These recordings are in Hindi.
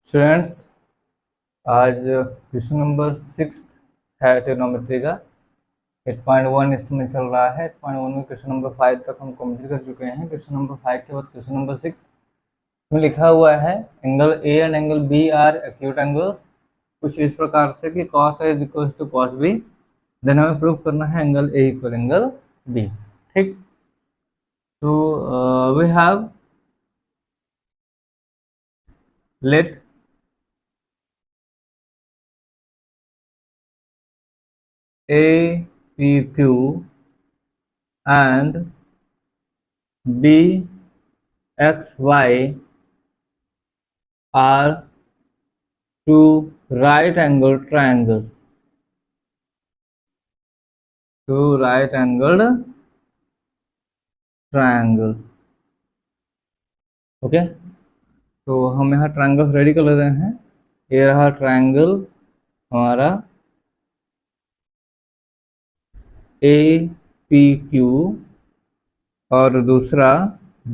स्टूडेंट्स, आज क्वेश्चन नंबर 6 है ट्रिग्नोमेट्री का। 8.1 इसमें चल रहा है। 8.1 में क्वेश्चन नंबर 5 तक हम कंप्लीट कर चुके हैं। क्वेश्चन नंबर 5 के बाद क्वेश्चन नंबर 6 में लिखा हुआ है angle a and angle b are acute angles. कुछ इस प्रकार से कि cos A is equal to cos B। Then हमें प्रूव करना है एंगल ए इक्वल एंगल बी। ठीक, तो we have let A P Q and B X Y are two right angled triangles. Two right angled triangle. Okay, तो हम यहाँ ट्रायंगल्स रेडी कर लेते हैं। ये रहा ट्रायंगल हमारा ए पी क्यू और दूसरा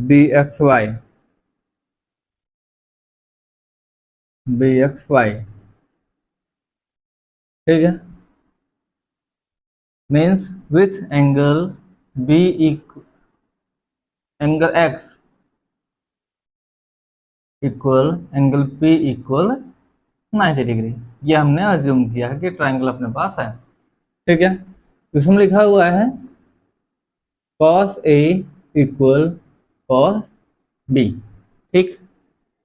बी एक्स वाई। ठीक है, means with angle b angle x equal angle p equal 90 degree. ये हमने अज्यूम किया है कि ट्रायंगल अपने पास है। ठीक है, इसमें लिखा हुआ है cos A equal cos B। ठीक,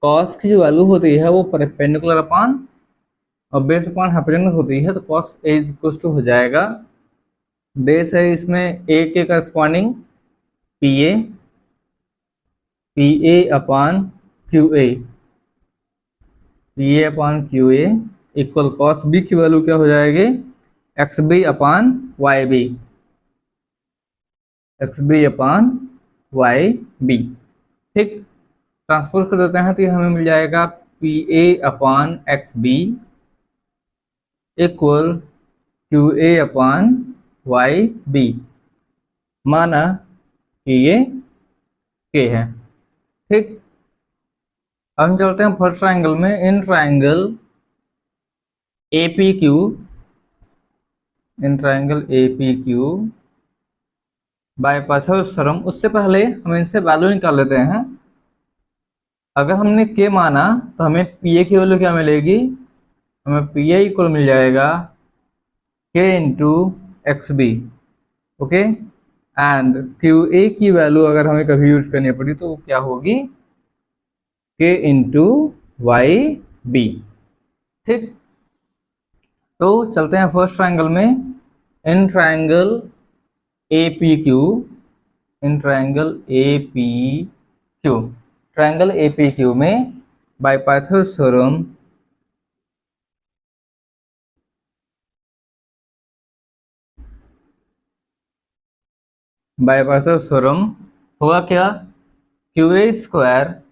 cos की जो वैल्यू होती है वो परपेंडिकुलर अपान और बेस अपान हाइपोटेनस होती है, तो cos A is equal to हो जाएगा, बेस है इसमें A के corresponding PA upon QA equal cos B की वैल्यू क्या हो जाएगी, XB अपान YB। ठीक, ट्रांसपोज कर देते हैं तो ये हमें मिल जाएगा PA upon XB equal QA upon YB, माना कि ये K है। ठीक, अब हम चलते हैं फर्स्ट ट्रायंगल में। In triangle APQ bye Pythagoras theorem, उससे पहले हम इनसे वैल्यू निकाल लेते हैं। अगर हमने K माना तो हमें PA की वैल्यू क्या मिलेगी, हमें PA इक्वल मिल जाएगा K into XB। Okay, and QA की वैल्यू अगर हमें कभी यूज करनी पड़ी तो वो क्या होगी, K इंटू YB। ठीक, तो चलते हैं फर्स्ट ट्रायंगल में। इन ट्रायंगल APQ में बाय पाइथागोरस थ्योरम होगा क्या, QA square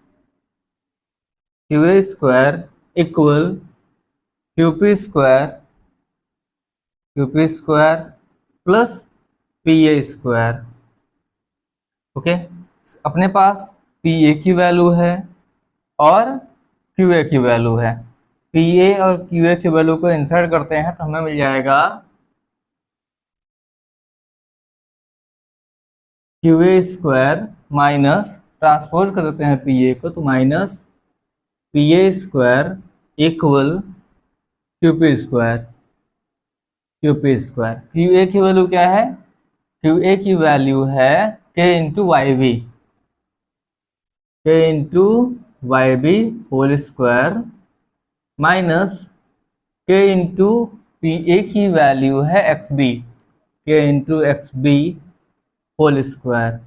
equal QP square plus PA square. Okay, अपने पास PA की वैल्यू है और QA की वैल्यू है। PA और QA की वैल्यू को इंसर्ट करते हैं तो हमें मिल जाएगा QA स्क्वायर माइनस, ट्रांसपोज कर देते हैं PA को तो minus PA square equal QP square. QA की वैल्यू क्या है, QA की वैल्यू है K into YB whole square minus K into PA की वैल्यू है XB, K into XB whole square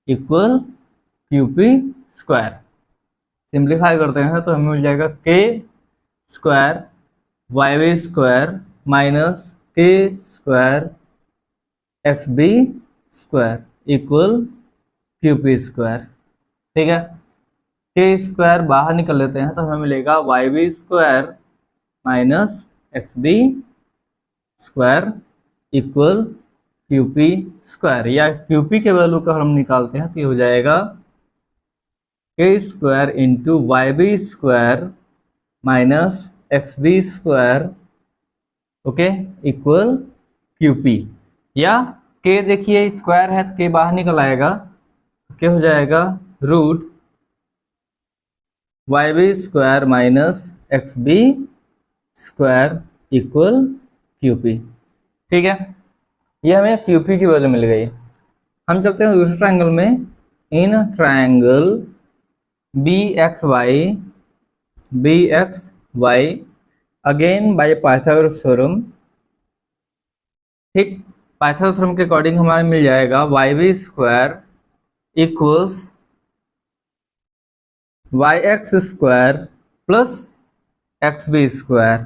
equal QP square. Simplify करते हैं तो हमें मिल जाएगा K square YB square minus K square XB square equal QP square. ठीक है, K स्क्वायर बाहर निकल लेते हैं तो हमें मिलेगा YB square minus XB square equal QP square, या QP के वैल्यू का हम निकालते हैं तो ये हो जाएगा K square into YB square minus x B square, okay, equal q p. या के देखिए स्क्वायर है तो के बाहर निकल आएगा, के हो जाएगा root Y B square minus x B square equal q p. ठीक है, ये हमें क्यू पी की वैल्यू मिल गई। हम चलते हैं दूसरे ट्रायंगल में। In triangle B x y again by Pythagoras theorem. ठीक, पाइथागोरस थ्योरम के अकॉर्डिंग हमारे मिल जाएगा Y B square equals y x square plus x B square.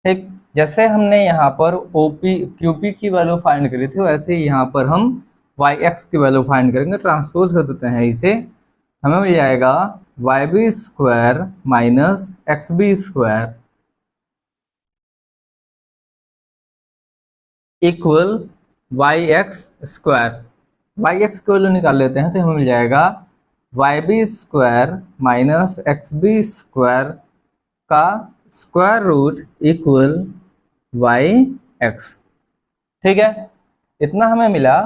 ठीक, जैसे हमने यहाँ पर ओपी क्यूपी की वैल्यू फाइंड करी थी, वैसे ही यहाँ पर हम वाई एक्स की वैल्यू फाइंड करेंगे। ट्रांसपोज कर देते हैं इसे, हमें मिल जाएगा Y B square minus x B square equal Y x square. Y X की वैल्यू निकाल लेते हैं तो हमें मिल जाएगा Y B square minus x B square का square root equal Y X. ठीक है, इतना हमें मिला।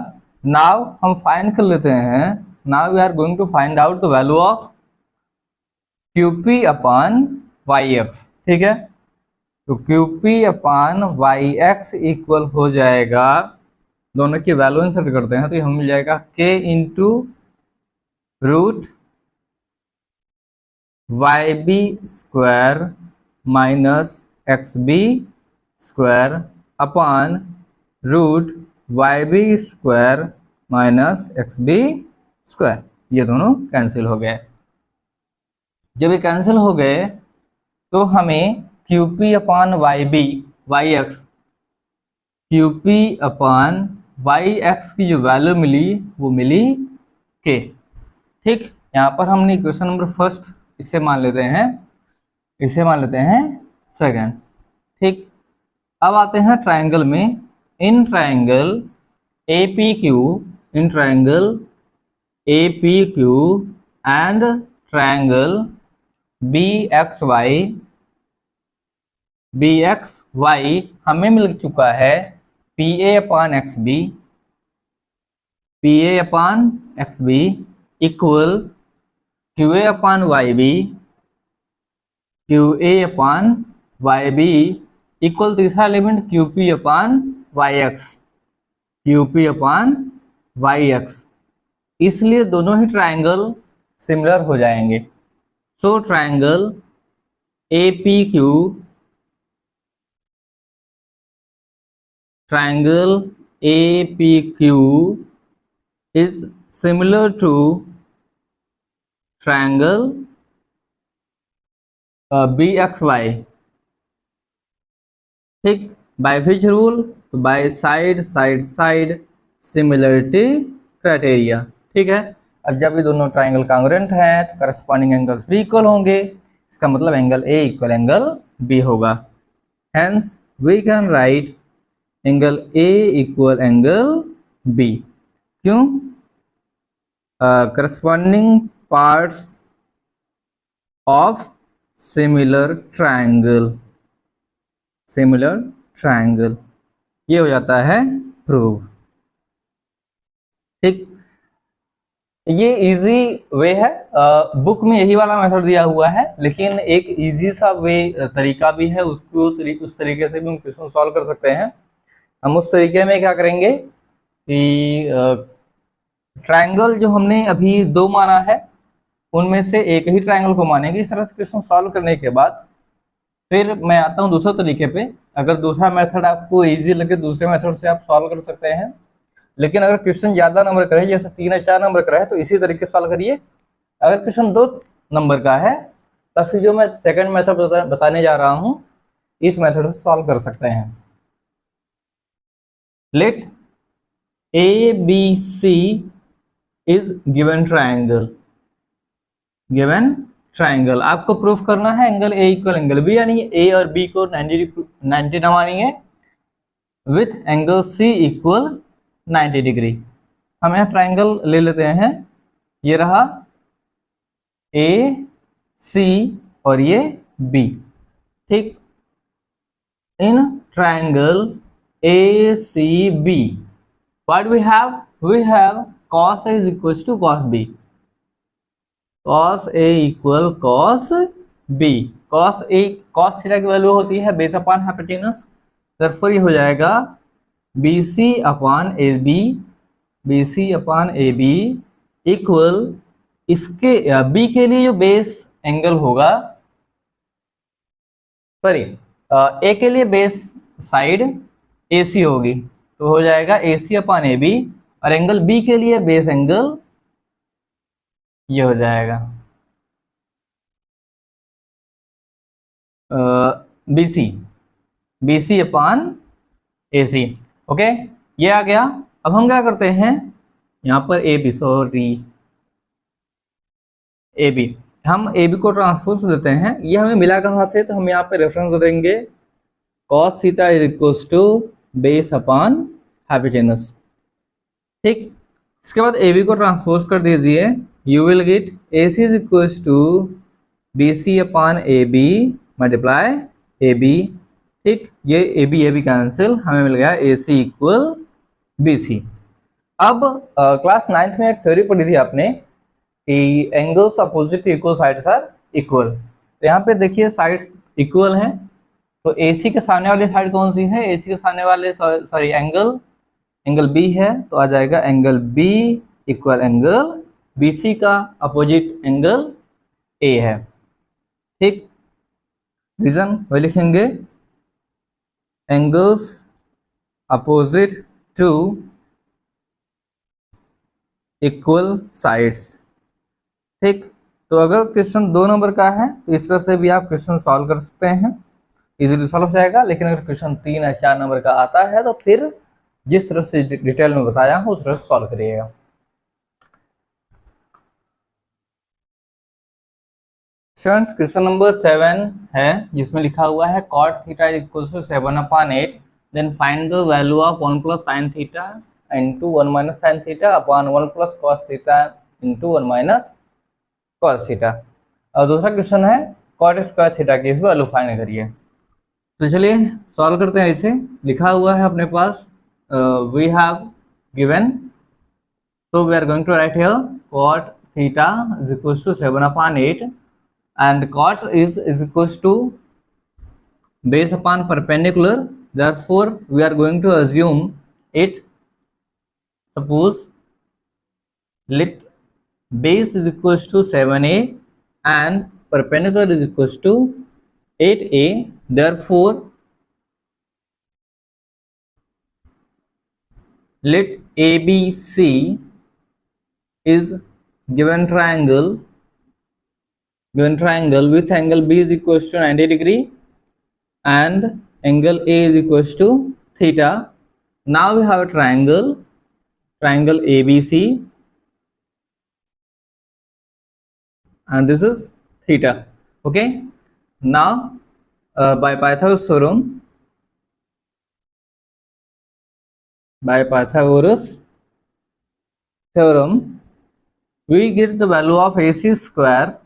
नाउ हम फाइंड कर लेते हैं, now we are going to find out the value of Q P upon Y X. ठीक है, तो Q P upon Y X equal हो जाएगा, दोनों की वैल्यू इंसर्ट करते हैं तो हमें मिल जाएगा के into root Y B square minus x B square upon root Y B square minus x B square. ये दोनों कैंसिल हो गए। जब ये कैंसिल हो गए तो हमें Q P upon Y X, Q P upon Y X की जो वैल्यू मिली वो मिली के। ठीक, यहाँ पर हमने इक्वेशन नंबर फर्स्ट इसे मान लेते हैं, इसे मान लेते हैं सेकंड। ठीक, अब आते हैं ट्रायंगल में। In triangle A P Q, in triangle A P Q and triangle B x Y हमें मिल चुका है P A upon X B, P A upon X B equal Q A upon Y B, Q A upon Y B equal तीसरा element Q P upon Y X, Q P upon Y X. इसलिए दोनों ही ट्रायंगल सिमिलर हो जाएंगे। So triangle A P Q, triangle APQ is similar to triangle BXY। ठीक, by which rule? By side similarity criteria. ठीक है, अब जब ये दोनों ट्राइंगल कांग्रुएंट हैं तो करस्पॉन्डिंग एंगल्स भी इक्वल होंगे, इसका मतलब एंगल ए इक्वल एंगल बी होगा। Hence we can write angle A equal angle B. क्यों? Corresponding parts of similar triangle, similar triangle, ये हो जाता है प्रूव। ठीक, ये इजी वे है, बुक में यही वाला मेथड दिया हुआ है, लेकिन एक इजी सा वे तरीका भी है, उसको उस तरीके से भी हम क्वेश्चन सॉल्व कर सकते हैं। हम उस तरीके में क्या करेंगे कि ट्रायंगल जो हमने अभी दो माना है उनमें से एक ही ट्रायंगल को मानेंगे। इस तरह से क्वेश्चन सॉल्व करने के बाद फिर मैं आता हूँ दूसरे तरीके पे। अगर दूसरा मेथड आपको इजी लगे दूसरे मेथड से आप सॉल्व कर सकते हैं, लेकिन अगर क्वेश्चन ज्यादा नंबर का है, जैसे 3 या 4 नंबर का है, तो इसी तरीके से सॉल्व करिए। अगर क्वेश्चन 2 नंबर का है तब फिर जो मैं सेकंड मेथड बताने जा रहा हूँ इस मेथड से सॉल्व कर सकते हैं। Let ABC is given triangle, given triangle आपको प्रूफ करना है एंगल ए इक्वल एंगल बी, यानी ए और बी को 90 न मानेंगे, with angle C equal 90 degree. हम यहाँ ट्रायंगल ले लेते हैं, ये रहा ए C और ये B, ठीक। In triangle ACB what we have cos A is equals to cos B, cos A equal cos B, cos theta की वैल्यू होती है बेस अपॉन हाइपोटेनस, तदफर ये हो जाएगा BC अपॉन AB इक्वल इसके B के लिए जो बेस एंगल होगा, सॉरी ए के लिए बेस साइड AC होगी, तो हो जाएगा AC अपॉन AB, और एंगल B के लिए बेस एंगल ये हो जाएगा BC अपॉन AC। ओके, ये आ गया। अब हम क्या करते हैं, यहाँ पर AB हम AB को ट्रांसपोज देते हैं। ये हमें मिला कहाँ से, तो हम यहाँ पे रेफरेंस देंगे cos theta is equals to base upon hypotenuse, ठीक। इसके बाद AB को ट्रांसपोज कर दीजिए, you will get AC is equals to BC upon AB multiply AB, ठीक। ये AB कैंसिल, हमें मिल गया AC इक्वल BC। अब क्लास 9th में एक थ्योरी पढ़ी थी आपने कि angles opposite equal sides are equal. तो यहाँ पे देखिए साइड्स इक्वल हैं, तो AC के सामने वाली साइड कौन सी है, AC के सामने वाले सॉरी एंगल B है, तो आ जाएगा angle B equal angle BC का अपोजिट एंगल A है, ठीक। रीजन वही लिखेंगे, angles opposite to equal sides, ठीक। तो अगर क्वेश्चन 2 नंबर का है तो इस तरह से भी आप क्वेश्चन सॉल्व कर सकते हैं, इजीली सॉल्व हो जाएगा। लेकिन अगर क्वेश्चन 3 या 4 नंबर का आता है तो फिर जिस तरह से डिटेल में बताया हूं उस तरह से सॉल्व करिएगा। स्टूडेंट्स, क्वेश्चन नंबर 7 है जिसमें लिखा हुआ है cot theta equals to 7/8, then find the value of 1 plus sine theta into 1 minus sine theta upon 1 plus cos theta into 1 minus cos theta. और दूसरा क्वेश्चन है cot स्क्वायर थीटा की वैल्यू फाइंड करिए। तो चलिए सॉल्व करते हैं। इसे लिखा हुआ है अपने पास, we have given, so we are going to write here cot theta is equals to 7/8 and cot is equals to base upon perpendicular, therefore we are going to assume it, suppose let base is equals to 7a and perpendicular is equals to 8a, therefore let ABC is given triangle with angle B is equals to 90 degree and angle A is equals to theta. Now we have a triangle ABC and this is theta. Okay, now by Pythagoras theorem we get the value of AC square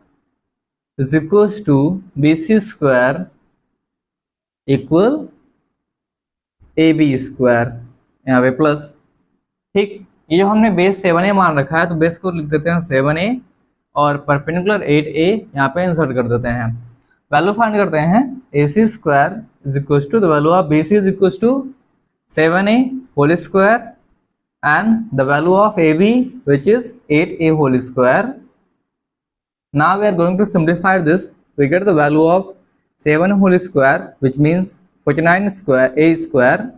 is equals to BC square equal AB square, यहाँ पे प्लस, ठीक। ये जो हमने बेस 7a मान रखा है तो बेस को लिख देते हैं 7a और परपेंडिकुलर 8a यहाँ पे इंसर्ट कर देते हैं। वैल्यू फाइंड करते हैं, AC square is equal to the value of BC is equal to 7a whole square and the value of AB which is 8a whole square. Now we are going to simplify this. We get the value of 7 whole square which means 49 square a square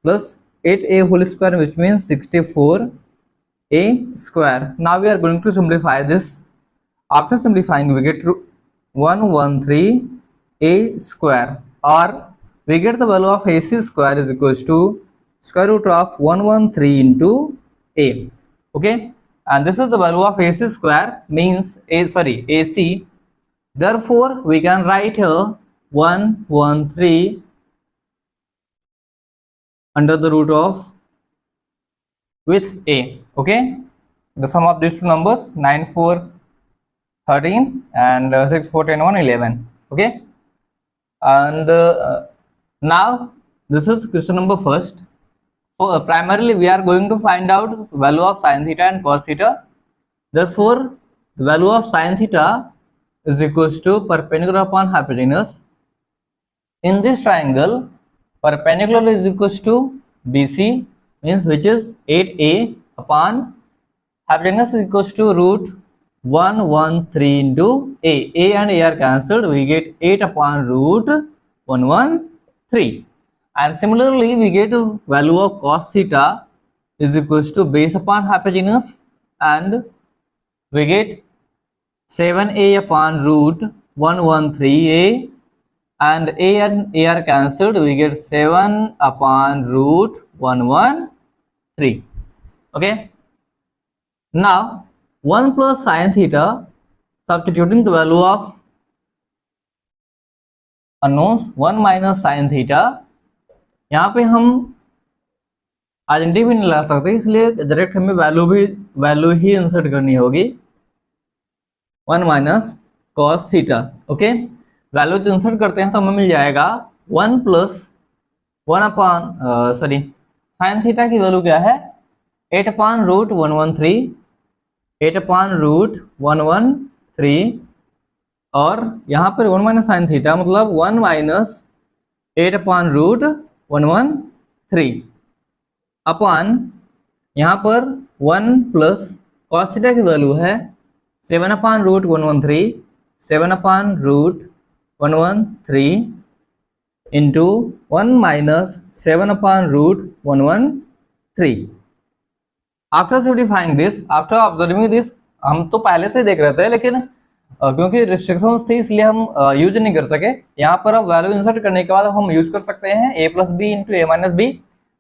plus 8a whole square which means 64a square. Now we are going to simplify this. After simplifying we get 113a square, or we get the value of AC square is equals to square root of 113 into a. Okay, and this is the value of AC square means AC. Therefore we can write here 113 under the root of with a. Okay, the sum of these two numbers 9, 4, 13 and 6 4 10 1 11. Okay, and now this is question number first. Primarily we are going to find out value of sin theta and cos theta. Therefore the value of sin theta is equals to perpendicular upon hypotenuse. In this triangle, perpendicular is equals to BC, means which is 8a upon hypotenuse is equals to root 113 into a. A and a are cancelled. We get 8 upon root 113. And similarly, we get value of cos theta is equals to base upon hypotenuse, and we get 7a upon root 113a, and a and a are cancelled. We get 7 upon root 113. Okay. Now 1 plus sin theta, substituting the value of unknowns 1 minus sin theta. यहाँ पे हम आइडेंटिटी भी नहीं ला सकते, इसलिए डायरेक्ट हमें वैल्यू ही इंसर्ट करनी होगी 1 minus cos theta. Okay, value जो इंसर्ट करते हैं तो हमें मिल जाएगा 1 प्लस 1 अपॉन साइन थीटा की वैल्यू क्या है 8 अपॉन रूट 113, 8 अपॉन रूट 113, और यहाँ पर 1 माइनस साइन थीटा मतलब 1 माइनस 8 अपॉन रूट 113 अपॉन यहाँ पर 1 प्लस कॉस थीटा की वैल्यू है 7 upon root 113, 7 upon root 113 into 1 minus 7 upon root 113. After simplifying this, after observing this, हम तो पहले से देख रहे थे लेकिन क्योंकि रिस्ट्रिक्शंस थी इसलिए हम यूज नहीं कर सके. यहाँ पर अब वैल्यू इंसर्ट करने के बाद हम यूज कर सकते हैं a plus B into A minus B.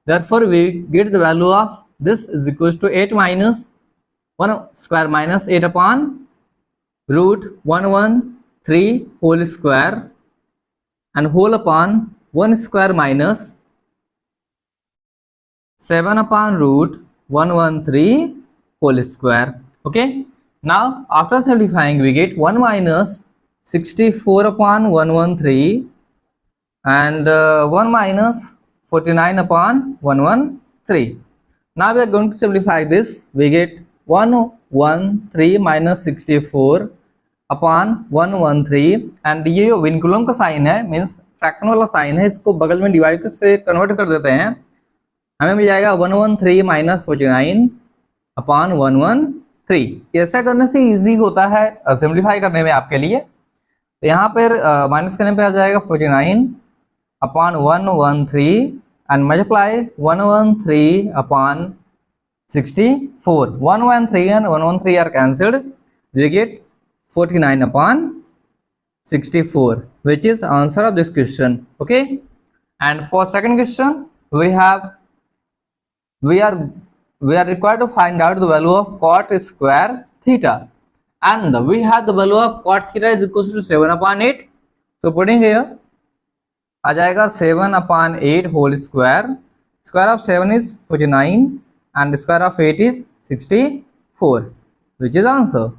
Therefore we get the value of this is equal to 8 minus 1 square minus 8 upon root 113 whole square and whole upon 1 square minus 7 upon root 113 whole square. Okay, now after simplifying we get 1 minus 64 upon 113 and 1 minus 49 upon 113. Now we are going to simplify this. We get 113 minus 64 upon 113, and ये जो विनकुलम का साइन है मीन्स फ्रैक्शन वाला साइन है, इसको बगल में डिवाइड से कन्वर्ट कर देते हैं. हमें मिल जाएगा 113 माइनस 49 अपॉन 113. ऐसा करने से इजी होता है सिंप्लीफाई करने में आपके लिए. तो यहाँ पर माइनस करने पे आ जाएगा 49 upon 113 and multiply 113 upon 64. 113 and 113 are cancelled. We get 49 upon 64, which is answer of this question. Okay, and for second question we are required to find out the value of cot square theta, and we have the value of cot theta is equal to 7 upon 8. So putting here आ जाएगा 7 upon 8 whole square. Square of 7 is 49 and square of 8 is 64, which is answer.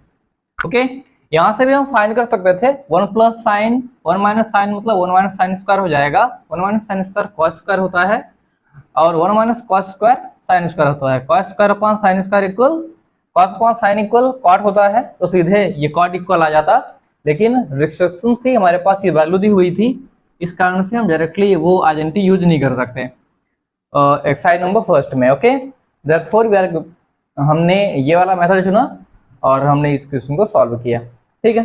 Okay, यहाँ से भी हम फाइंड कर सकते थे 1 प्लस साइन 1 माइनस साइन मतलब 1 माइनस साइन स्क्वायर हो जाएगा. 1 minus sine square cos square होता है और 1 minus cos square sine square होता है. Cos square upon sine square equal cos upon sine equal cot होता है, तो सीधे ये कॉट इक्वल आ जाता. लेकिन रिस्ट्रिक्शन थी, हमारे पास ये वैल्यू दी हुई थी, इस कारण से हम डायरेक्टली वो आइडेंटिटी यूज नहीं कर सकते एक्सरसाइज नंबर फर्स्ट में. ओके, देयरफॉर हमने ये वाला मेथड चुना और हमने इस क्वेश्चन को सॉल्व किया. ठीक है,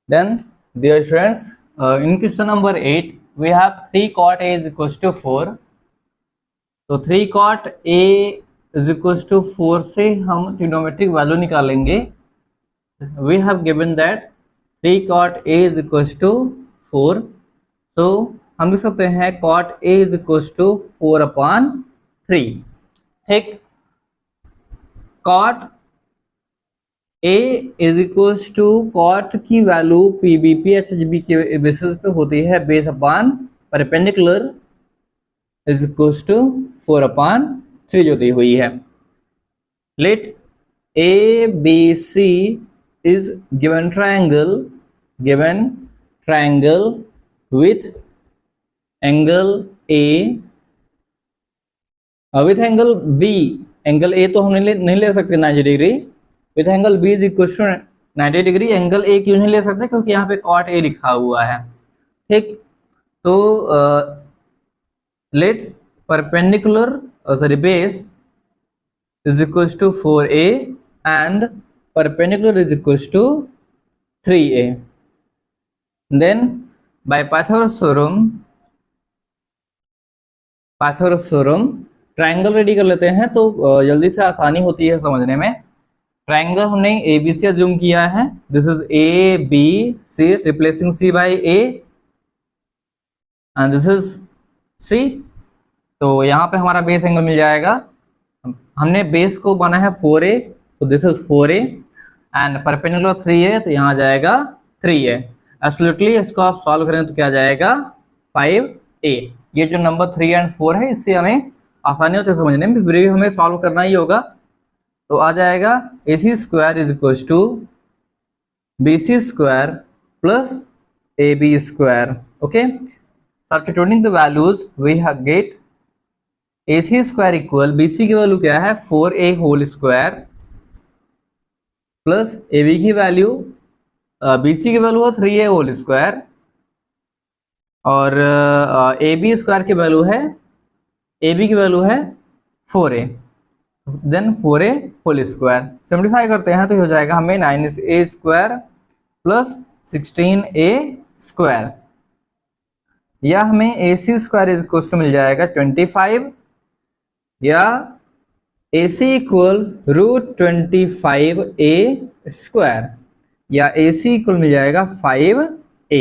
then dear students, in question number 8 we have 3 cot a is equals to 4. तो 3 cot a is equals to 4 से हम ट्रिग्नोमेट्रिक वैल्यू निकालेंगे. We have given that 3 cot a is equals to 4. so हम लिख सकते हैं cot a is equals to 4 upon 3. ठीक, cot a is equals to cot की वैल्यू पीबीपी एचएचबी के बेसिस पे होती है base upon perpendicular is equals to 4 upon 3 जो दी हुई है. Let A B C is given triangle with angle A with angle B, angle A तो हमने नहीं ले सकते 90 degree, with angle B is equal to 90 degree. Angle A क्यों नहीं ले सकते, क्योंकि यहाँ पे cot A लिखा हुआ है। ठीक, तो let perpendicular sorry base is equal to 4A and perpendicular is equals to 3A. Then by Pythagoras theorem triangle ready कर लेते हैं, तो जल्दी से आसानी होती है समझने में। ट्राइंगल हमने ABC अज्यूम किया है, this is ABC replacing C by A and this is C। तो यहाँ पे हमारा बेस एंगल मिल जाएगा, हमने बेस को बना है 4A, तो this is 4A and perpendicular 3A, तो यहाँ जाएगा 3A। एब्सोल्युटली इसको आप सॉल्व करें तो क्या जाएगा 5A। ये जो नंबर 3 एंड 4 है, इससे हमें आसानी होती है समझने में, फिर भी हमें सॉल्व करना ही होगा। तो आ जाएगा AC square is equal to BC square plus AB square. Okay, substituting the values we get AC square equal, BC की वैल्यू क्या है 4A whole square plus AB की वैल्यू BC की वैल्यू है 3A होल स्क्वायर और AB स्क्वायर की वैल्यू है, AB की वैल्यू है 4A, then 4A whole square. Simplify करते हैं तो हो जाएगा हमें 9A square plus 16A square, या हमें AC square is equal to मिल जाएगा 25, या AC इक्वल √25A स्क्वायर, या AC इक्वल मिल जाएगा 5A।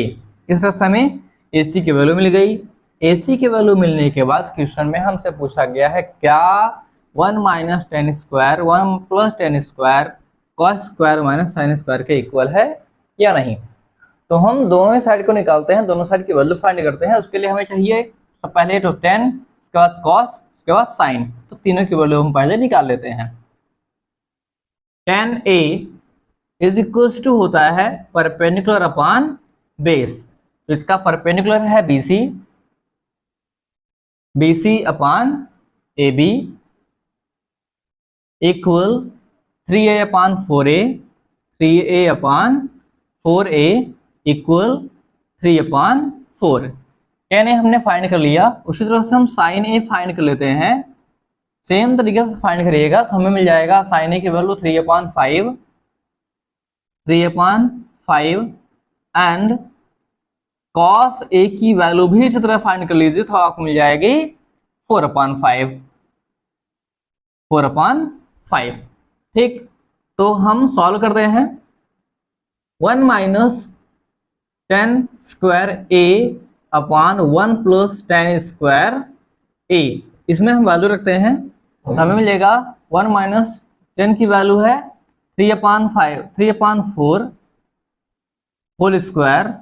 इस तरह से हमें AC की वैल्यू मिल गई। AC की वैल्यू मिलने के बाद क्वेश्चन में हमसे पूछा गया है क्या 1 minus ten square 1 plus ten square cos square minus sine square के इक्वल है या नहीं। तो हम दोनों ही साइड को निकालते हैं, दोनों साइड की वैल्यू फाइंड करते हैं। उसके लिए हमें चाहिए तो पहले तो 10, उसके बाद कॉस, उसके बाद साइन, तो तीनों की वैल्यू हम पहले निकाल लेते हैं। 10A इज इक्वल टू होता है परपेंडिकुलर अपॉन बेस, तो इसका परपेंडिकुलर है BC upon AB equal 3A upon 4A, 3A upon 4A equal 3 upon 4। 10A हमने फाइंड कर लिया, उसी तरह से हम साइन A फाइंड कर लेते हैं। सेम तरीके से फाइंड करिएगा तो हमें मिल जाएगा साइन A की value 3 upon 5 and cos A की वैल्यू भी इसी तरह फाइंड कर लीजिए तो आपको मिल जाएगी 4 अपॉन 5। ठीक, तो हम सॉल्व करते हैं। 1 minus ten square A upon 1 plus ten square A, इसमें हम वैल्यू रखते हैं, हमें मिलेगा 1 माइनस 10 की वैल्यू है 3 upon 4 whole square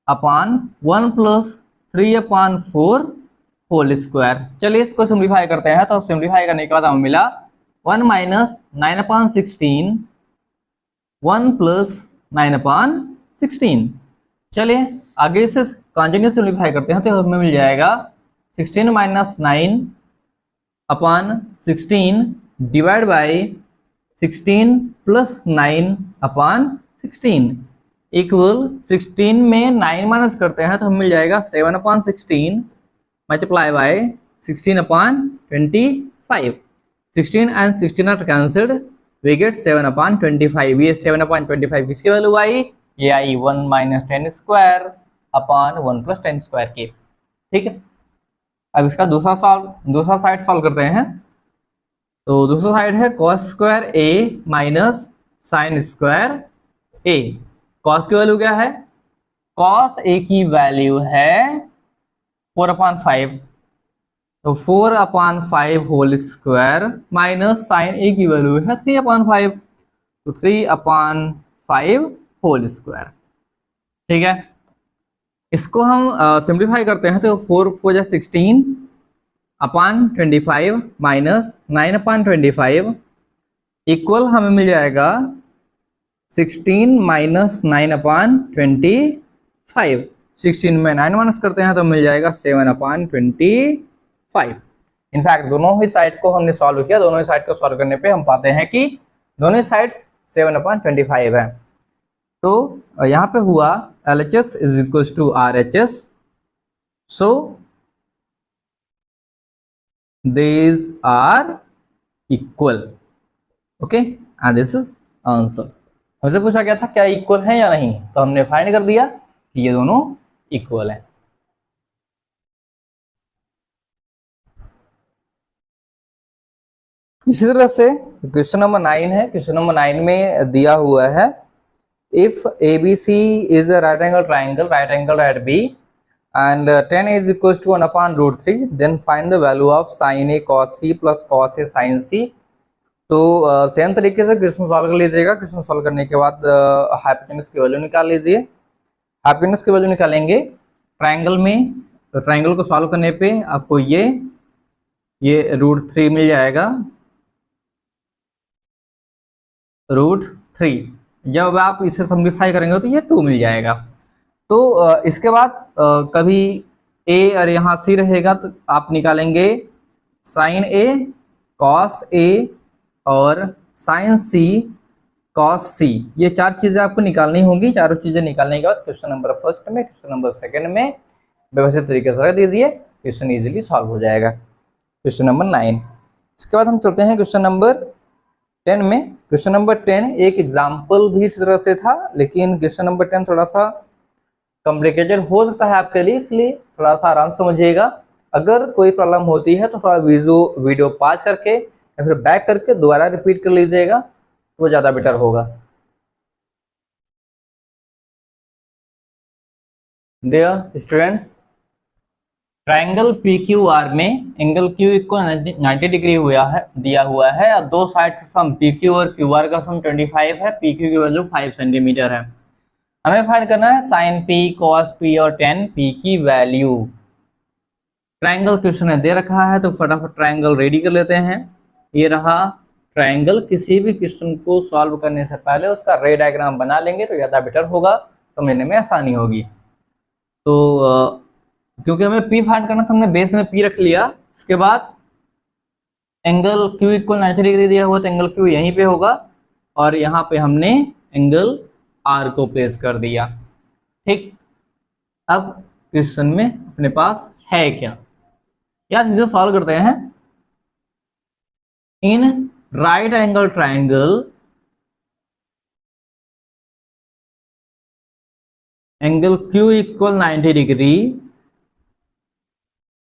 upon 1 plus 3 upon 4 whole square. चलिए इसको सिंप्लीफाई करते हैं, तो सिंप्लीफाई करने के बाद हमें मिला 1 माइनस 9 अपॉन 16 1 प्लस 9 अपॉन 16। चलिए आगे से कंटिन्यू सिंप्लीफाई करते हैं, तो हमें मिल जाएगा 16 minus 9 upon 16 divide by 16 plus 9 upon 16 equal 16 में 9 माइनस करते हैं तो हमें मिल जाएगा 7 upon 16 multiply by 16 upon 25। 16 and 16 are cancelled, we get 7 upon 25। ये 7 अपॉन 25 किसकी वैल्यू आई, ये आई 1 minus ten square upon 1 plus ten square की। ठीक है, अब इसका दूसरा साइड सॉल्व करते हैं। तो दूसरा साइड है cos square A minus sine square A। Cos की वैल्यू क्या है, कॉस A की वैल्यू है 4 अपॉन 5, तो 4 upon 5 whole square minus sine A की वैल्यू है 3 अपॉन 5, तो 3 अपॉन 5 होल स्क्वायर। ठीक है, इसको हम सिंप्लीफाई करते हैं तो 4 4 16 अपॉन 25 माइनस 9 अपॉन 25 इक्वल हमें मिल जाएगा 16 माइनस 9/25। 16 में 9 माइनस करते हैं तो मिल जाएगा 7/25। इनफैक्ट दोनों ही साइड को हमने सॉल्व किया, दोनों ही साइड को सॉल्व करने पे हम पाते हैं कि दोनों ही साइड्स 7/25 है। तो यहाँ पे हुआ LHS is equal to RHS, so these are equal, okay, and this is answer. हमसे पूछा गया था क्या इक्वल है या नहीं, तो हमने फाइंड कर दिया कि ये दोनों इक्वल है। इसी तरह से क्वेश्चन नंबर 9 है। क्वेश्चन नंबर 9 में दिया हुआ है if ABC is a right angle triangle at B and tan is equals to 1/√3, then find the value of sin A cos C plus cos A sin C। तो सेम तरीके से क्वेश्चन सॉल्व कर लीजिएगा। क्वेश्चन सॉल्व करने के बाद हाइपोटेनस की वैल्यू निकाल लीजिए। हाइपोटेनस की वैल्यू निकालेंगे ट्राइंगल में, तो ट्राइंगल को सॉल्व करने पे आपको ये √3 मिल जाएगा, √3। जब आप इसे सिंप्लीफाई करेंगे तो ये 2 मिल जाएगा। तो इसके बाद कभी A और यहाँ C रहेगा तो आप निकालेंगे साइन A कॉस A और साइन C कॉस C। ये चार चीजें आपको निकालनी होंगी। चारों चीजें निकालने के बाद क्वेश्चन नंबर फर्स्ट में, क्वेश्चन नंबर सेकंड में व्यवस्थित तरीके से रख दीजिए, क्वेश्चन इजीली सॉल्व हो जाएगा। Question number 9। इसके बाद हम चलते हैं क्वेश्चन नंबर 10 में। क्वेश्चन नंबर 10 एक एग्जाम्पल भी इस तरह से था, लेकिन क्वेश्चन नंबर 10 थोड़ा सा कॉम्प्लिकेटेड हो सकता है आपके लिए, इसलिए थोड़ा सा आराम से समझिएगा। अगर कोई प्रॉब्लम होती है तो थोड़ा वीडियो पॉज करके या फिर बैक करके दोबारा रिपीट कर लीजिएगा, तो ज्यादा बेटर होगा। डियर स्टूडेंट्स, ट्राइंगल PQR में एंगल Q इक्वल 90 डिग्री दिया हुआ है और दो साइड का सम PQ और QR का सम 25 है। PQ की वैल्यू 5 सेंटीमीटर है। हमें फाइंड करना है साइन P, cos P और tan P की वैल्यू। ट्राइंगल क्वेश्चन है दे रखा है तो फटाफट ट्राइंगल रेडी कर लेते हैं। ये रहा ट्राइंगल। किसी भी क्वेश्चन को सॉल्व करने से पहले उसका रे डायग्राम बना लेंगे तो ज़्यादा बेटर होगा, समझने में आसानी होगी। तो क्योंकि हमें P फाइंड करना था, हमने बेस में P रख लिया। इसके बाद एंगल Q इक्वल 90 डिग्री दिया हुआ तो एंगल Q यहीं पे होगा और यहाँ पे हमने एंगल R को प्लेस कर दिया। ठीक, अब क्वेश्चन में अपने पास है क्या, यार इसे सॉल्व करते हैं। In right angle triangle angle Q equal 90 degree,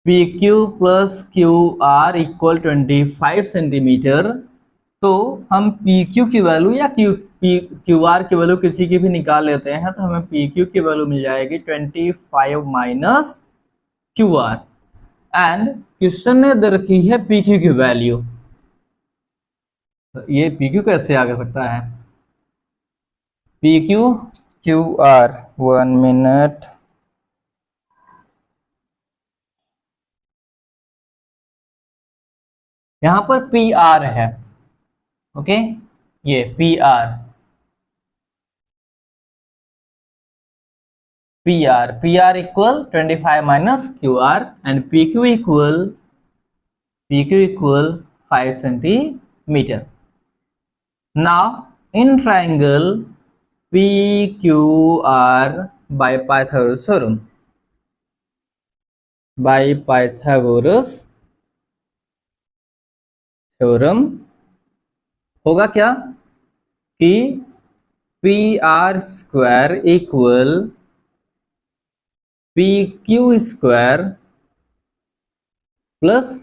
PQ plus QR equal 25 centimetre. तो हम PQ की वैल्यू या QR की वैल्यू किसी की भी निकाल लेते हैं, तो हमें PQ की वैल्यू मिल जाएगी 25 माइनस QR। एंड क्वेश्चन ने दे रखी है PQ की वैल्यू, तो ये PQ कैसे आ सकता है? PQ QR 1 मिनट, यहां पर PR है, ओके, ये PR equal 25 minus QR and PQ equal 5 centimetre. Now in triangle PQR bye Pythagoras theorem होगा क्या कि PR square equal PQ square plus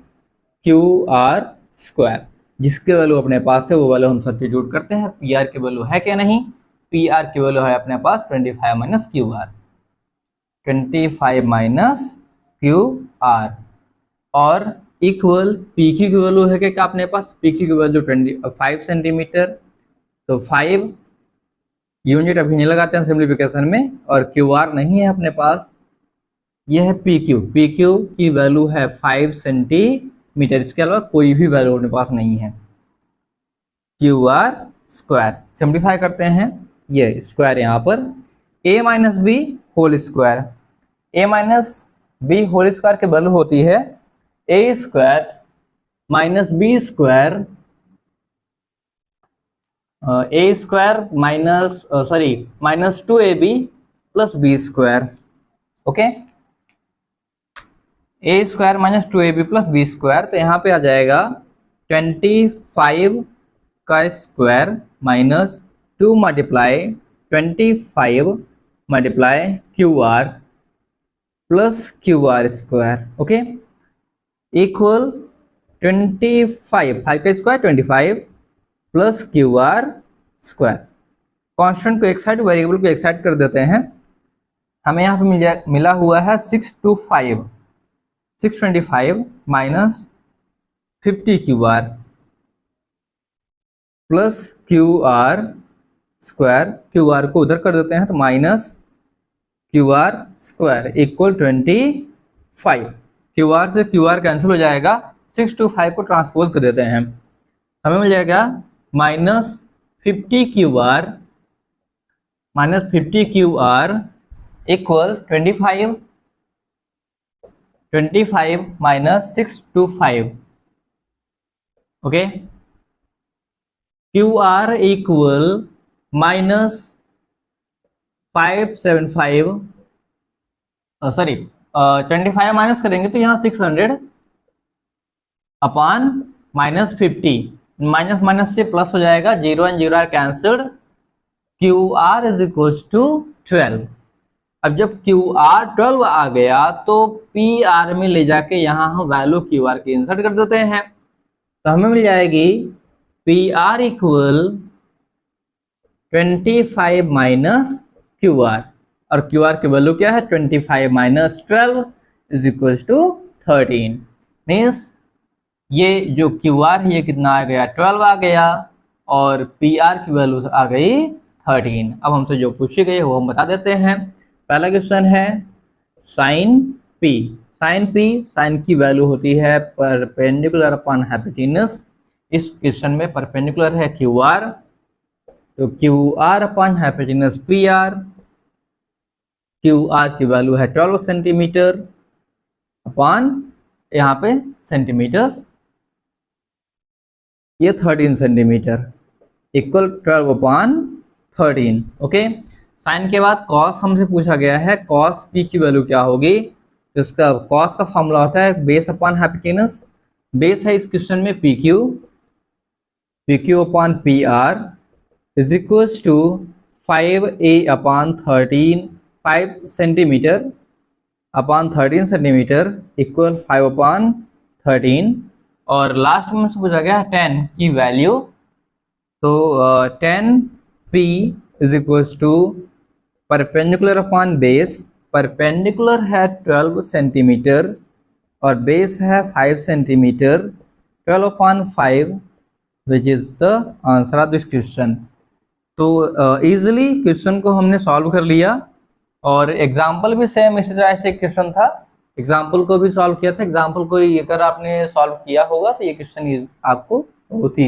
QR square. जिसके वैल्यू अपने पास है वो वैल्यू हम सब्स्टिट्यूट करते हैं। PR की वैल्यू है क्या? नहीं, PR की वैल्यू है अपने पास 25 माइनस QR, 25 माइनस QR और इक्वल PQ की वैल्यू है क्या अपने पास? PQ की वैल्यू 5 सेंटीमीटर, तो 5 यूनिट अभी नहीं लगाते हैं सिंप्लीफिकेशन में, और QR नहीं है अपने पास, यह है PQ की वैल्यू है 5 सेंटीमीटर। इसके अलावा कोई भी वैल्यू अपने पास नहीं है। Q R square. सिंप्लीफाई करते हैं, ये स्क्वायर यहाँ पर a minus B whole square. a minus B whole square की वैल्यू होती है a square minus B square, a square minus minus 2ab plus B square. Okay, a square minus 2ab plus B square, तो यहाँ पे आ जाएगा 25 का square minus 2 multiply 25 multiply Q R plus Q R square. Okay, equal 25 5 का square 25 plus Q R square. Constant को एक साइड, वेरिएबल को एक साइड कर देते हैं। हमें यहाँ पे मिला हुआ है 625 minus 50 Q R plus Q R square. Q R को उधर कर देते हैं तो minus Q R square equal 25। Q R से क्यू आर कैंसिल हो जाएगा, 625 को ट्रांसपोज कर देते हैं, हमें मिल जाएगा minus 50 Q R equal 25 minus 625। Okay, Q R equal minus 575, 25 minus करेंगे तो यहाँ 600 अपॉन माइनस 50, माइनस माइनस से प्लस हो जाएगा, 0 and 0 are cancelled, Q R is equal to 12। अब जब क्यू आर 12 आ गया तो पी आर में ले जाके यहाँ हम वैल्यू क्यू आर की इंसर्ट कर देते हैं, तो हमें मिल जाएगी P R equal 25 minus Q R, और क्यू आर की वैल्यू क्या है 25 minus 12 is equal to 13। Means ये जो क्यू आर है ये कितना आ गया 12 आ गया, और पी आर की वैल्यू आ गई 13। अब हमसे जो पूछी गई वो हम बता देते हैं। पहला क्वेश्चन है साइन पी। साइन की वैल्यू होती है परपेंडिकुलर अपॉन हाइपोटेन्यूज। इस क्वेश्चन में परपेंडिकुलर है क्यू आर, तो Q R upon hypotenuse P R. Q R की वैल्यू है 12 सेंटीमीटर अपॉन यहाँ पे सेंटीमीटर्स, ये 13 centimetre equal 12 upon 13। Okay, sine के बाद कॉस हमसे पूछा गया है, कॉस पी की वैल्यू क्या होगी, तो इसका कॉस का फॉर्मूला होता है बेस अपॉन हाइपोटेन्यूज। बेस है इस क्वेश्चन में P Q upon P R is equal to 5a upon 13, 5 centimetre upon 13 centimetre equal 5 upon 13। और लास्ट में से पूछा गया 10 की वैल्यू, तो 10p is equal to perpendicular upon base. Perpendicular है 12 सेंटीमीटर और बेस है 5 centimetre, 12 upon 5 which is the answer of this question. तो इजीली क्वेश्चन को हमने सॉल्व कर लिया, और एग्जाम्पल भी सेम इसी तरह से क्वेश्चन था, एग्जाम्पल को भी सॉल्व किया था। एग्जाम्पल को अगर आपने सॉल्व किया होगा तो ये क्वेश्चन आपको बहुत ही